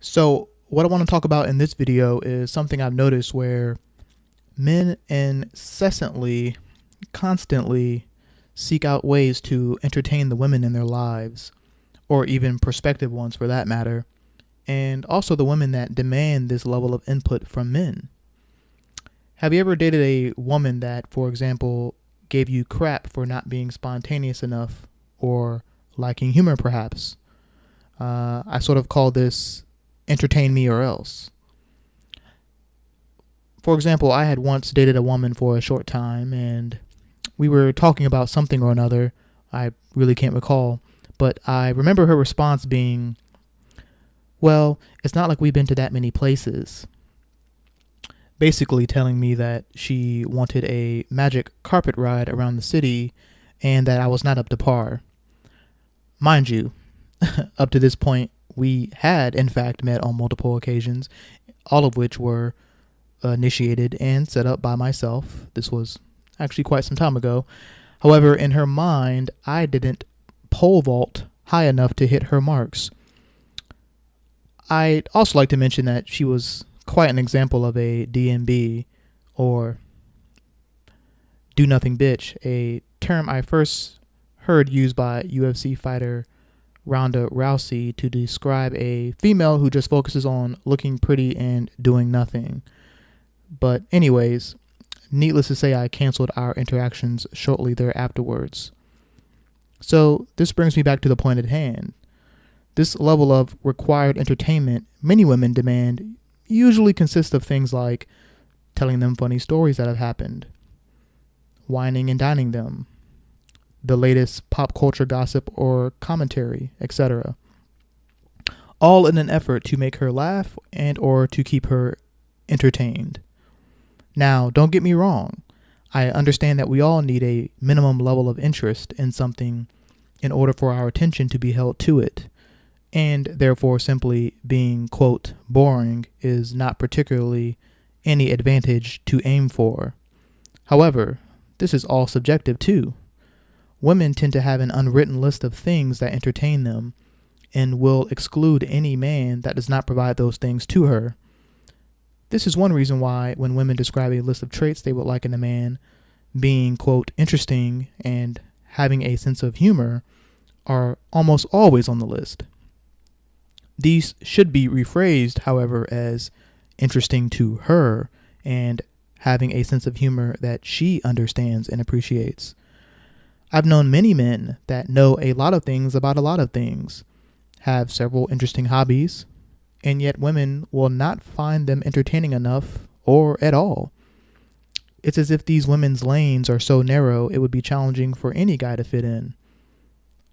So, what I want to talk about in this video is something I've noticed where men incessantly, constantly seek out ways to entertain the women in their lives, or even prospective ones for that matter, and also the women that demand this level of input from men. Have you ever dated a woman that, for example, gave you crap for not being spontaneous enough or lacking humor, perhaps? I sort of call this entertain me or else. For example, I had once dated a woman for a short time and we were talking about something or another. I really can't recall, but I remember her response being, well, it's not like we've been to that many places. Basically telling me that she wanted a magic carpet ride around the city and that I was not up to par. Mind you, up to this point, we had in fact met on multiple occasions, all of which were initiated and set up by myself. This was actually quite some time ago. However, in her mind, I didn't pole vault high enough to hit her marks. I'd also like to mention that she was quite an example of a DMB, or do nothing bitch, a term I first heard used by UFC fighter Ronda Rousey to describe a female who just focuses on looking pretty and doing nothing. But anyways, needless to say, I canceled our interactions shortly thereafterwards. So this brings me back to the point at hand. This level of required entertainment many women demand usually consists of things like telling them funny stories that have happened, whining and dining them, the latest pop culture gossip or commentary, etc. All in an effort to make her laugh and or to keep her entertained. Now, don't get me wrong. I understand that we all need a minimum level of interest in something in order for our attention to be held to it, and therefore simply being, quote, boring is not particularly any advantage to aim for. However, this is all subjective too. Women tend to have an unwritten list of things that entertain them and will exclude any man that does not provide those things to her. This is one reason why when women describe a list of traits they would like in a man, being, quote, interesting and having a sense of humor are almost always on the list. These should be rephrased, however, as interesting to her and having a sense of humor that she understands and appreciates. I've known many men that know a lot of things about a lot of things, have several interesting hobbies, and yet women will not find them entertaining enough or at all. It's as if these women's lanes are so narrow it would be challenging for any guy to fit in.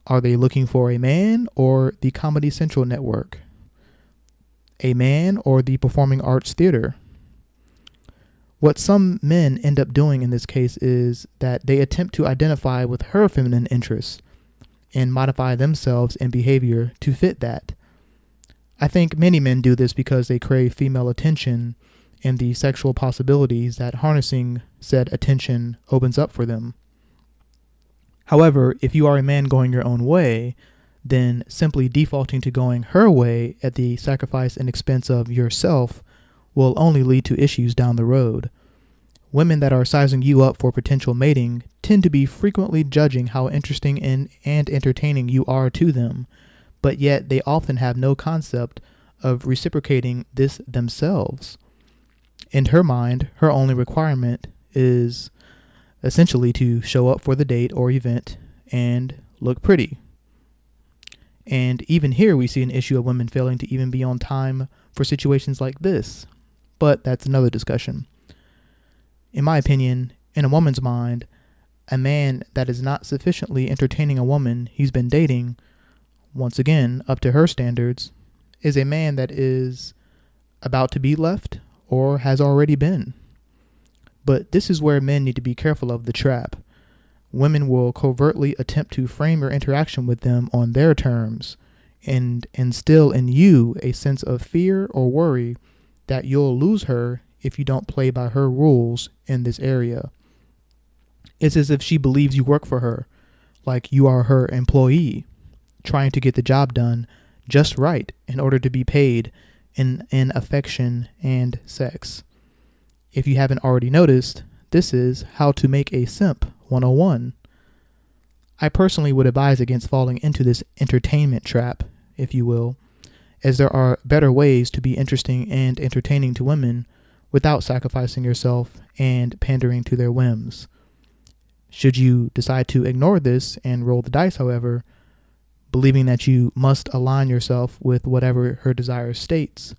Are they looking for a man or the Comedy Central network? A man or the performing arts theater? What some men end up doing in this case is that they attempt to identify with her feminine interests and modify themselves and behavior to fit that. I think many men do this because they crave female attention and the sexual possibilities that harnessing said attention opens up for them. However, if you are a man going your own way, then simply defaulting to going her way at the sacrifice and expense of yourself will only lead to issues down the road. Women that are sizing you up for potential mating tend to be frequently judging how interesting and entertaining you are to them, but yet they often have no concept of reciprocating this themselves. In her mind, her only requirement is essentially to show up for the date or event and look pretty. And even here we see an issue of women failing to even be on time for situations like this. But that's another discussion. In my opinion, in a woman's mind, a man that is not sufficiently entertaining a woman he's been dating, once again, up to her standards, is a man that is about to be left or has already been. But this is where men need to be careful of the trap. Women will covertly attempt to frame your interaction with them on their terms and instill in you a sense of fear or worry that you'll lose her if you don't play by her rules in this area. It's as if she believes you work for her, like you are her employee, trying to get the job done just right in order to be paid in affection and sex. If you haven't already noticed, this is How to Make a Simp 101. I personally would advise against falling into this entertainment trap, if you will, as there are better ways to be interesting and entertaining to women without sacrificing yourself and pandering to their whims. Should you decide to ignore this and roll the dice, however, believing that you must align yourself with whatever her desire states,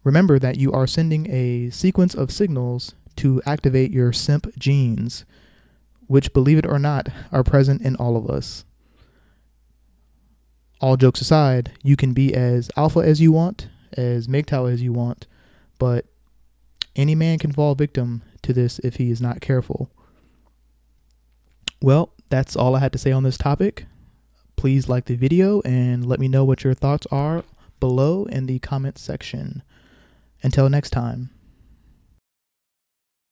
remember that you are sending a sequence of signals to activate your simp genes, which, believe it or not, are present in all of us. All jokes aside, you can be as alpha as you want, as MGTOW as you want, but any man can fall victim to this if he is not careful. Well, that's all I had to say on this topic. Please like the video and let me know what your thoughts are below in the comments section. Until next time.